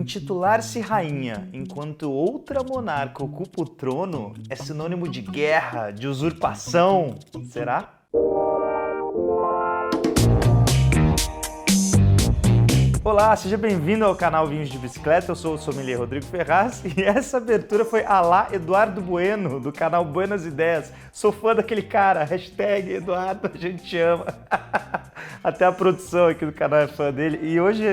Intitular-se rainha enquanto outra monarca ocupa o trono é sinônimo de guerra, de usurpação. Será? Olá, seja bem-vindo ao canal Vinhos de Bicicleta, eu sou o sommelier Rodrigo Ferraz e essa abertura foi à la Eduardo Bueno, do canal Buenas Ideias. Sou fã daquele cara, hashtag Eduardo, a gente te ama. Até a produção aqui do canal é fã dele e hoje,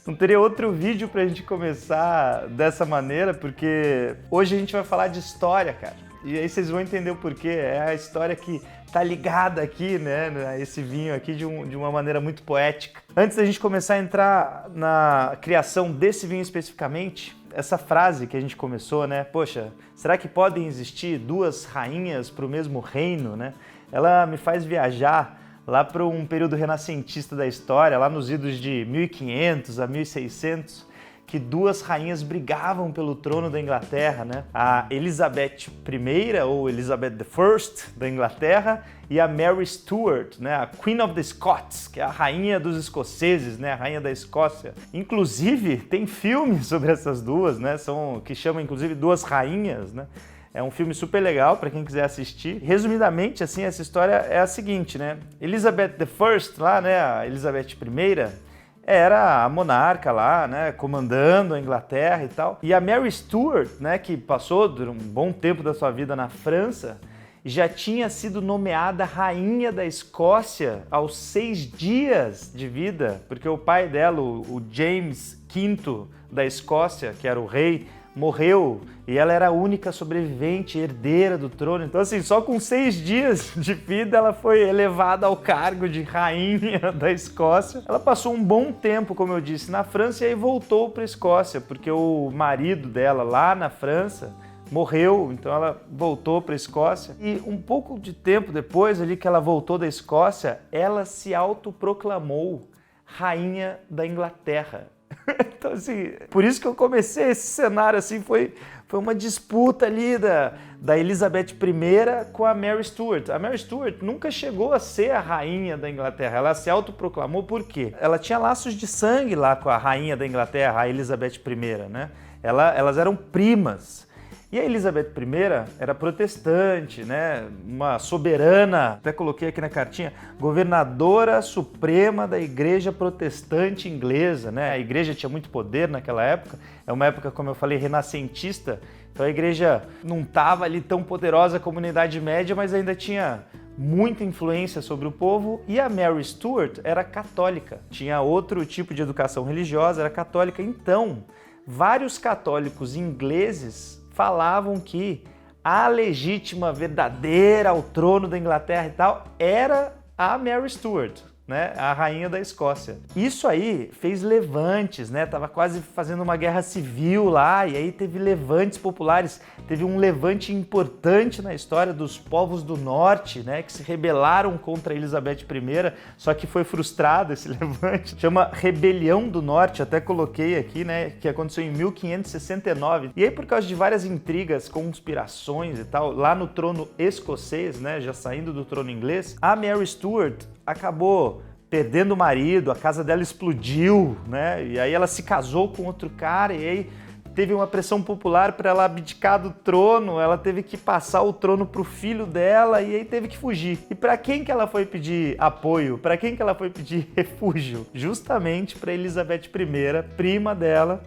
não teria outro vídeo pra gente começar dessa maneira, porque hoje a gente vai falar de história, cara. E aí vocês vão entender o porquê, é a história que tá ligada aqui, né, a esse vinho aqui de uma maneira muito poética. Antes da gente começar a entrar na criação desse vinho especificamente, essa frase que a gente começou, né, poxa, será que podem existir duas rainhas para o mesmo reino, né? Ela me faz viajar lá para um período renascentista da história, lá nos idos de 1500 a 1600, que duas rainhas brigavam pelo trono da Inglaterra, né? A Elizabeth I, ou Elizabeth I da Inglaterra, e a Mary Stuart, né? A Queen of the Scots, que é a rainha dos escoceses, né? A rainha da Escócia. Inclusive, tem filme sobre essas duas, né? Que chamam, inclusive, Duas Rainhas, né? É um filme super legal para quem quiser assistir. Resumidamente, assim, essa história é a seguinte, né? Elizabeth I, lá, né? A Elizabeth I, era a monarca lá, né, comandando a Inglaterra e tal. E a Mary Stuart, né, que passou um bom tempo da sua vida na França, já tinha sido nomeada rainha da Escócia aos 6 dias de vida, porque o pai dela, o James V da Escócia, que era o rei, morreu e ela era a única sobrevivente, herdeira do trono. Então, assim, só com 6 dias de vida ela foi elevada ao cargo de rainha da Escócia. Ela passou um bom tempo, como eu disse, na França e aí voltou para a Escócia, porque o marido dela lá na França morreu, então ela voltou para a Escócia. E um pouco de tempo depois, ali que ela voltou da Escócia, ela se autoproclamou rainha da Inglaterra. Então, assim, por isso que eu comecei esse cenário, assim, foi uma disputa ali da Elizabeth I com a Mary Stuart. A Mary Stuart nunca chegou a ser a rainha da Inglaterra, ela se autoproclamou por quê? Ela tinha laços de sangue lá com a rainha da Inglaterra, a Elizabeth I, né? Elas eram primas. E a Elizabeth I era protestante, né? Uma soberana, até coloquei aqui na cartinha, governadora suprema da Igreja Protestante Inglesa, né? A igreja tinha muito poder naquela época, é uma época, como eu falei, renascentista, então a igreja não estava ali tão poderosa como na Idade Média, mas ainda tinha muita influência sobre o povo, e a Mary Stuart era católica, tinha outro tipo de educação religiosa, era católica, então vários católicos ingleses falavam que a legítima, verdadeira ao trono da Inglaterra e tal era a Mary Stuart, né? A rainha da Escócia. Isso aí fez levantes, né? Tava quase fazendo uma guerra civil lá e aí teve levantes populares. Teve um levante importante na história dos povos do norte, né? Que se rebelaram contra a Elizabeth I, só que foi frustrado esse levante. Chama Rebelião do Norte, até coloquei aqui, né? Que aconteceu em 1569. E aí, por causa de várias intrigas, conspirações e tal, lá no trono escocês, né? Já saindo do trono inglês, a Mary Stuart acabou perdendo o marido, a casa dela explodiu, né? E aí ela se casou com outro cara e aí teve uma pressão popular para ela abdicar do trono, ela teve que passar o trono para o filho dela e aí teve que fugir. E para quem que ela foi pedir apoio? Para quem que ela foi pedir refúgio? Justamente para Elizabeth I, prima dela.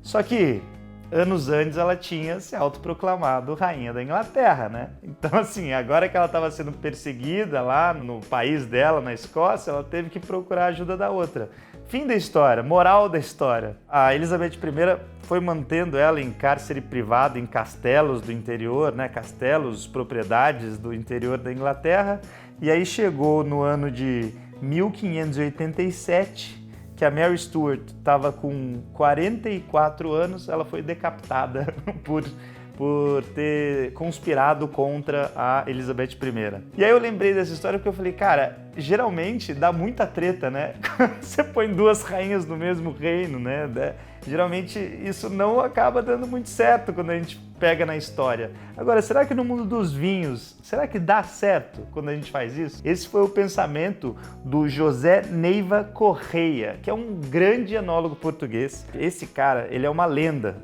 Só que anos antes ela tinha se autoproclamado rainha da Inglaterra, né? Então, assim, agora que ela estava sendo perseguida lá no país dela, na Escócia, ela teve que procurar a ajuda da outra. Fim da história, moral da história. A Elizabeth I foi mantendo ela em cárcere privado, em castelos do interior, né? Castelos, propriedades do interior da Inglaterra. E aí chegou no ano de 1587, que a Mary Stuart estava com 44 anos, ela foi decapitada por ter conspirado contra a Elizabeth I. E aí eu lembrei dessa história porque eu falei, cara, geralmente dá muita treta, né? Você põe duas rainhas no mesmo reino, né? Geralmente isso não acaba dando muito certo quando a gente pega na história. Agora, será que no mundo dos vinhos, será que dá certo quando a gente faz isso? Esse foi o pensamento do José Neiva Correia, que é um grande enólogo português. Esse cara, ele é uma lenda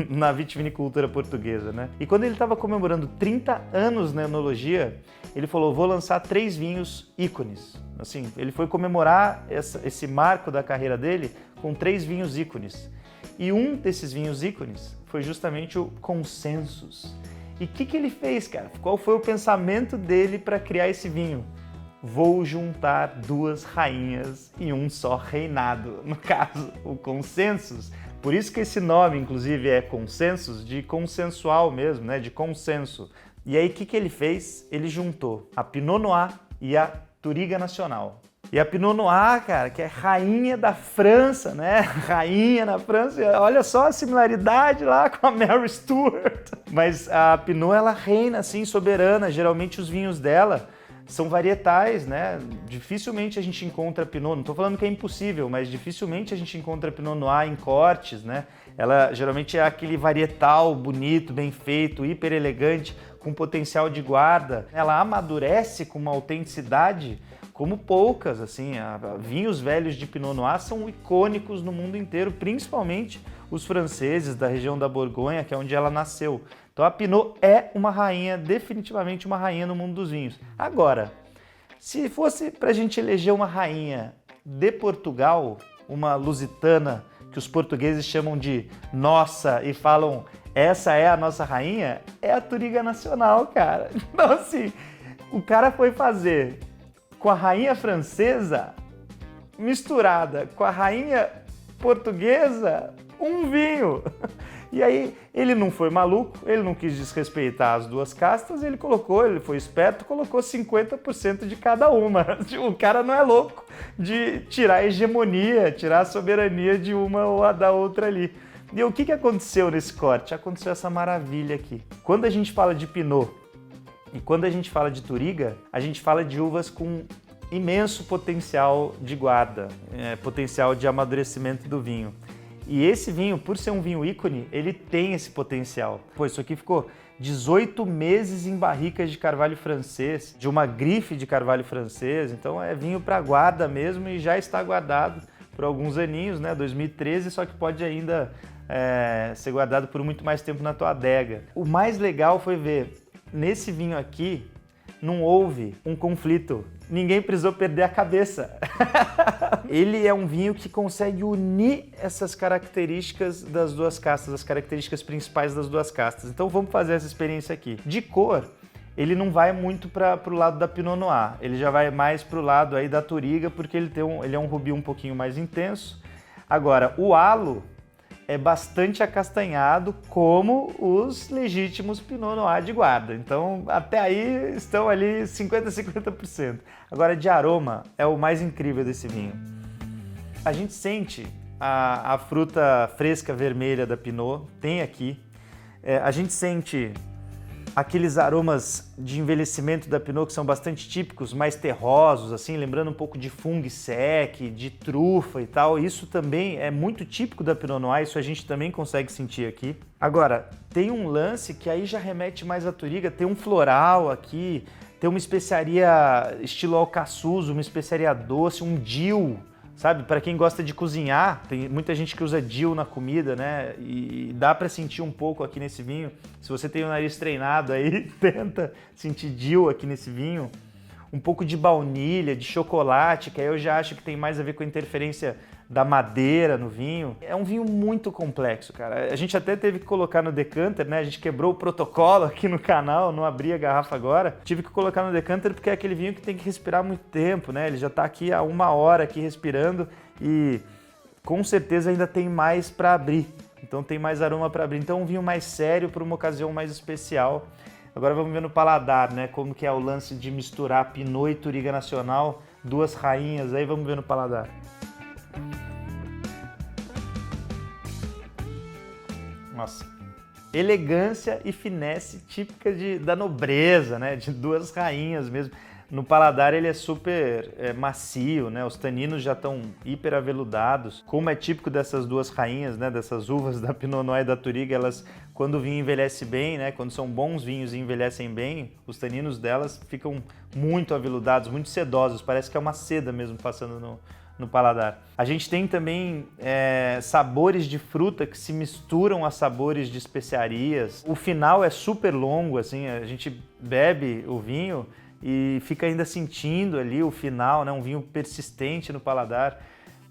na vitivinicultura portuguesa, né? E quando ele estava comemorando 30 anos na enologia, ele falou, vou lançar 3 vinhos ícones. Assim, ele foi comemorar esse marco da carreira dele com 3 vinhos ícones. E um desses vinhos ícones foi justamente o Consensus. E o que ele fez, cara? Qual foi o pensamento dele para criar esse vinho? Vou juntar 2 rainhas em um só reinado. No caso, o Consensus. Por isso que esse nome, inclusive, é Consensus, de consensual mesmo, né? De consenso. E aí, o que ele fez? Ele juntou a Pinot Noir e a Touriga Nacional. E a Pinot Noir, cara, que é rainha da França, né? Rainha na França. Olha só a similaridade lá com a Mary Stuart. Mas a Pinot, ela reina, assim, soberana. Geralmente os vinhos dela são varietais, né? Dificilmente a gente encontra Pinot. Não estou falando que é impossível, mas dificilmente a gente encontra Pinot Noir em cortes, né? Ela geralmente é aquele varietal bonito, bem feito, hiper elegante, com potencial de guarda. Ela amadurece com uma autenticidade como poucas, assim. Vinhos velhos de Pinot Noir são icônicos no mundo inteiro, principalmente os franceses da região da Borgonha, que é onde ela nasceu. Então a Pinot é uma rainha, definitivamente uma rainha no mundo dos vinhos. Agora, se fosse para a gente eleger uma rainha de Portugal, uma lusitana, que os portugueses chamam de nossa e falam essa é a nossa rainha, é a Touriga Nacional, cara. Então assim, o cara foi fazer com a rainha francesa misturada com a rainha portuguesa um vinho. E aí ele não foi maluco, ele não quis desrespeitar as 2 castas, ele foi esperto, colocou 50% de cada uma. O cara não é louco de tirar a hegemonia, tirar a soberania de uma ou a da outra ali. E o que aconteceu nesse corte? Aconteceu essa maravilha aqui. Quando a gente fala de Pinot e quando a gente fala de Touriga, a gente fala de uvas com imenso potencial de guarda, potencial de amadurecimento do vinho. E esse vinho, por ser um vinho ícone, ele tem esse potencial. Pô, isso aqui ficou 18 meses em barricas de carvalho francês, de uma grife de carvalho francês, então é vinho para guarda mesmo e já está guardado por alguns aninhos, né? 2013, só que pode ainda ser guardado por muito mais tempo na tua adega. O mais legal foi ver, nesse vinho aqui, não houve um conflito. Ninguém precisou perder a cabeça. Ele é um vinho que consegue unir essas características das 2 castas, as características principais das 2 castas. Então vamos fazer essa experiência aqui. De cor, ele não vai muito para o lado da Pinot Noir. Ele já vai mais para o lado aí da Touriga, porque ele é um rubi um pouquinho mais intenso. Agora, o halo é bastante acastanhado, como os legítimos Pinot Noir de guarda. Então, até aí estão ali 50-50%. Agora, de aroma, é o mais incrível desse vinho. A gente sente a fruta fresca vermelha da Pinot, tem aqui. A gente sente aqueles aromas de envelhecimento da Pinot que são bastante típicos, mais terrosos, assim, lembrando um pouco de fungo sec, de trufa e tal. Isso também é muito típico da Pinot Noir, isso a gente também consegue sentir aqui. Agora, tem um lance que aí já remete mais à Touriga, tem um floral aqui, tem uma especiaria estilo alcaçuz, uma especiaria doce, um dill. Sabe, para quem gosta de cozinhar, tem muita gente que usa dill na comida, né? E dá para sentir um pouco aqui nesse vinho. Se você tem o nariz treinado aí, tenta sentir dill aqui nesse vinho. Um pouco de baunilha, de chocolate, que aí eu já acho que tem mais a ver com a interferência da madeira no vinho. É um vinho muito complexo, cara. A gente até teve que colocar no decanter, né? A gente quebrou o protocolo aqui no canal, não abri a garrafa agora. Tive que colocar no decanter porque é aquele vinho que tem que respirar muito tempo, né? Ele já tá aqui há 1 hora aqui respirando e com certeza ainda tem mais para abrir. Então tem mais aroma para abrir. Então um vinho mais sério para uma ocasião mais especial. Agora vamos ver no paladar, né? Como que é o lance de misturar Pinot e Touriga Nacional, 2 rainhas. Aí vamos ver no paladar. Nossa, elegância e finesse típica da nobreza, né? De 2 rainhas mesmo. No paladar ele é super macio, né? Os taninos já estão hiper aveludados. Como é típico dessas duas rainhas, né? Dessas uvas da Pinot Noir e da Touriga, elas, quando o vinho envelhece bem, né? Quando são bons vinhos e envelhecem bem, os taninos delas ficam muito aveludados, muito sedosos. Parece que é uma seda mesmo passando no paladar. A gente tem também sabores de fruta que se misturam a sabores de especiarias. O final é super longo, assim, a gente bebe o vinho e fica ainda sentindo ali o final, né? Um vinho persistente no paladar.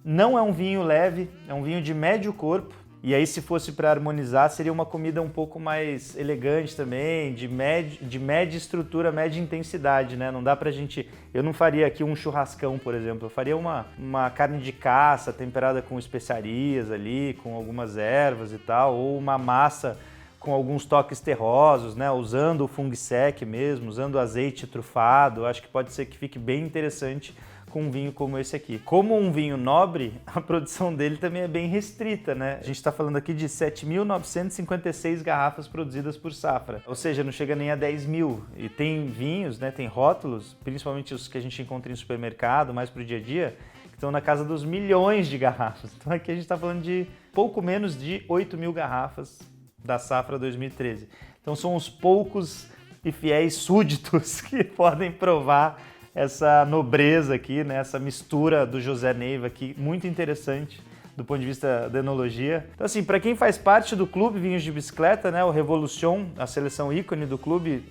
Não é um vinho leve, é um vinho de médio corpo. E aí, se fosse para harmonizar, seria uma comida um pouco mais elegante também, de média estrutura, média intensidade, né? Não dá pra gente... Eu não faria aqui um churrascão, por exemplo. Eu faria uma carne de caça temperada com especiarias ali, com algumas ervas e tal, ou uma massa com alguns toques terrosos, né? Usando o fungo sec mesmo, usando azeite trufado. Acho que pode ser que fique bem interessante com um vinho como esse aqui. Como um vinho nobre, a produção dele também é bem restrita, né? A gente está falando aqui de 7.956 garrafas produzidas por safra, ou seja, não chega nem a 10 mil. E tem vinhos, né? Tem rótulos, principalmente os que a gente encontra em supermercado, mais para o dia a dia, que estão na casa dos milhões de garrafas. Então aqui a gente está falando de pouco menos de 8 mil garrafas da safra 2013. Então são os poucos e fiéis súditos que podem provar essa nobreza aqui, né? Essa mistura do José Neiva aqui, muito interessante do ponto de vista da enologia. Então assim, para quem faz parte do Clube Vinhos de Bicicleta, né? O Revolution, a seleção ícone do clube,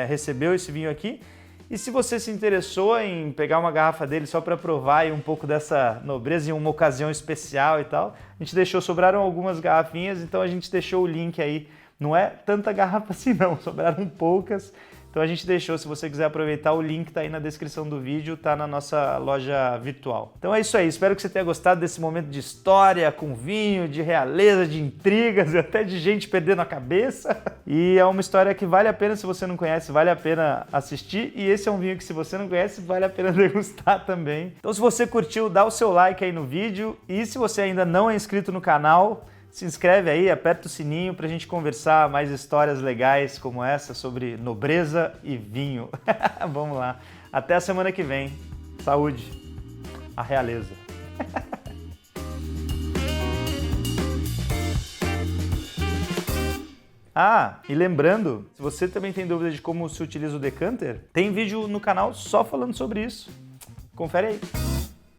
recebeu esse vinho aqui. E se você se interessou em pegar uma garrafa dele só para provar aí um pouco dessa nobreza em uma ocasião especial e tal, a gente sobraram algumas garrafinhas, então a gente deixou o link aí. Não é tanta garrafa assim não, sobraram poucas. Então a gente deixou, se você quiser aproveitar, o link tá aí na descrição do vídeo, tá na nossa loja virtual. Então é isso aí, espero que você tenha gostado desse momento de história com vinho, de realeza, de intrigas e até de gente perdendo a cabeça. E é uma história que vale a pena, se você não conhece, vale a pena assistir. E esse é um vinho que, se você não conhece, vale a pena degustar também. Então se você curtiu, dá o seu like aí no vídeo. E se você ainda não é inscrito no canal, se inscreve aí, aperta o sininho pra gente conversar mais histórias legais como essa sobre nobreza e vinho. Vamos lá. Até a semana que vem. Saúde. A realeza. Ah, e lembrando, se você também tem dúvida de como se utiliza o decanter, tem vídeo no canal só falando sobre isso. Confere aí.